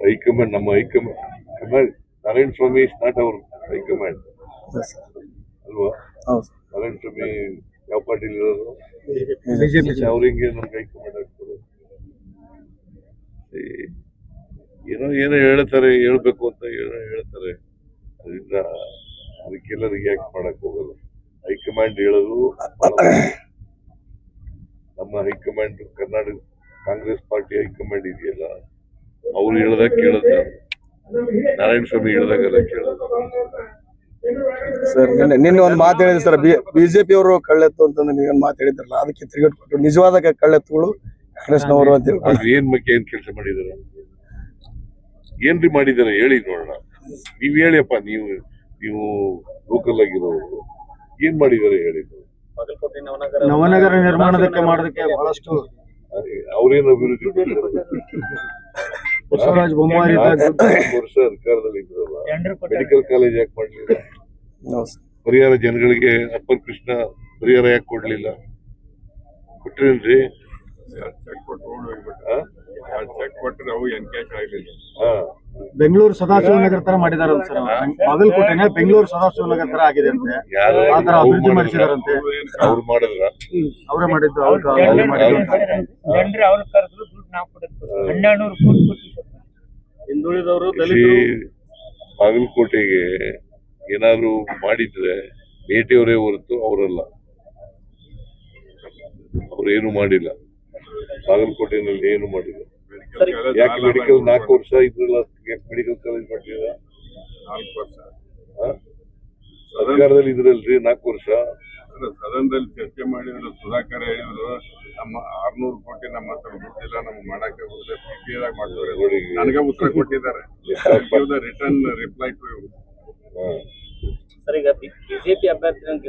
High command ನಮ್ಮ high command Narayana Swamy is not our high command ಅಲ್ವಾ? ನಾರಾಯಣ ಸ್ವಾಮಿ ಯಾವ ಪಾರ್ಟಿಲಿ ಇರೋದು? ಅವ್ರ ಹೆಂಗೆ ನಮ್ಗೆ ಹೈಕಮಾಂಡ್ ಆಗ್ತದೆ? ಏನೋ ಹೇಳ್ತಾರೆ, ಹೇಳ್ಬೇಕು ಅಂತ ಹೇಳ್ತಾರೆ. ಅದರಿಂದ ಅದಕ್ಕೆಲ್ಲ ರಿಯಾಕ್ಟ್ ಮಾಡಕ್ ಹೋಗಲ್ಲ. ಹೈಕಮಾಂಡ್ ಹೇಳೋದು ನಮ್ಮ high command Karnataka Congress party high command ಇದೆಯಲ್ಲ, ಅವ್ರು ಹೇಳ್ದಾಗ ಕೇಳೋದು, ನಾರಾಯಣ ಸ್ವಾಮಿ ಹೇಳ್ದಾಗೆಲ್ಲ ಕೇಳೋದು. ಸರ್ ನಿನ್ನೆ ಒಂದು ಮಾತು ಹೇಳಿದ್ರು ಸರ್, ಬಿಜೆಪಿ ಅವರು ಕಳ್ಳೆತ್ತು ಅಂತಂದ್ರೆ ನೀವೇನು ಮಾತು ಹೇಳಿದ್ರಲ್ಲ, ಅದಕ್ಕೆ ತಿರುಗೇಟು ಕೊಟ್ಟರು. ನಿಜವಾದ ಕಳ್ಳೆತ್ತುಗಳು ಕಾಂಗ್ರೆಸ್ನವರು ಅಂತ ಏನ್ ಕೆಲಸ ಮಾಡಿದಾರೆ, ಏನ್ರಿ ಮಾಡಿದಾರೆ ಹೇಳಿ ನೋಡೋಣ. ನೀವ್ ಹೇಳಿಯಪ್ಪ, ನೀವು ಲೋಕಲ್ ಆಗಿರೋರು ಏನ್ ಮಾಡಿದಾರೆ ಹೇಳಿ. ನವನಗರ ನಿರ್ಮಾಣದಕ್ಕೆ ಮಾಡೋದಕ್ಕೆ ಬಹಳಷ್ಟು ಅವ್ರೇನು ಅಭಿವೃದ್ಧಿ ಬಸವರಾಜ ಬೊಮ್ಮಾಯಿ ವರ್ಷ ಅಧಿಕಾರದಲ್ಲಿ ಇದ್ರಲ್ಲ, ಮೆಡಿಕಲ್ ಕಾಲೇಜ್ ಯಾಕೆ ಮಾಡ್ಲಿಲ್ಲ? ಪರಿಹಾರ ಜನಗಳಿಗೆ ಅಪ್ಪರ್ ಕೃಷ್ಣ ಪರಿಹಾರ ಯಾಕೆ ಕೊಡ್ಲಿಲ್ಲ? ಕೊಟ್ಟಿರೇನ್ರಿ? ಬೆಂಗಳೂರು ಸದಾಶಿವನಗರ ತರ ಮಾಡಿದಾರ ಸರ್. ಬಾಗಲಕೋಟೆನೆ ಬೆಂಗಳೂರು ಸದಾಶಿವನಗರ ತರ ಆಗಿದೆ ಅಂತೆ, ಆ ತರ ಅಭಿವೃದ್ಧಿ ಮಾಡಿಸಿದಾರಂತೆ. ಅವ್ರು ಮಾಡಿದ್ರ? ಅವರೇ ಮಾಡಿದ್ದು. ಹಿಂದುಳಿದವರು ಬಾಗಲಕೋಟೆಗೆ ಏನಾದ್ರು ಮಾಡಿದ್ರೆ ಮೇಟಿಯವರೇ ಹೊರತು ಅವರಲ್ಲ. ಅವ್ರೇನು ಮಾಡಿಲ್ಲ, ಬಾಗಲಕೋಟೆನಲ್ಲಿ ಏನು ಮಾಡಿಲ್ಲ. ಯಾಕೆ ಮೆಡಿಕಲ್ 4 ವರ್ಷ ಇದ್ರಲ್ಲ, ಯಾಕೆ ಮೆಡಿಕಲ್ ಕಾಲೇಜ್ ಮಾಡಿಲ್ಲ? 4 ವರ್ಷ ಅಧಿಕಾರದಲ್ಲಿ ಇದ್ರಲ್ರಿ, 4 ವರ್ಷ. ಸದನದಲ್ಲಿ ಚರ್ಚೆ ಮಾಡಿದ್ರು, ಸುಧಾಕರ್ ಹೇಳಿದ್ರು ನಮ್ಮ 600 ಕೋಟಿ ನಮ್ಮ ಹತ್ರ ದುಡ್ಡಿಲ್ಲ, ನಮ್ಗೆ ಮಾಡಕ್ಕೆ ಮಾಡ್ತಾರೆ. ನನಗೆ ಉತ್ತರ ಕೊಟ್ಟಿದ್ದಾರೆ, ರಿಟರ್ನ್ ರಿಪ್ಲೈ ಟು. ಸರ್, ಈಗ ಬಿಜೆಪಿ ಅಭ್ಯರ್ಥಿ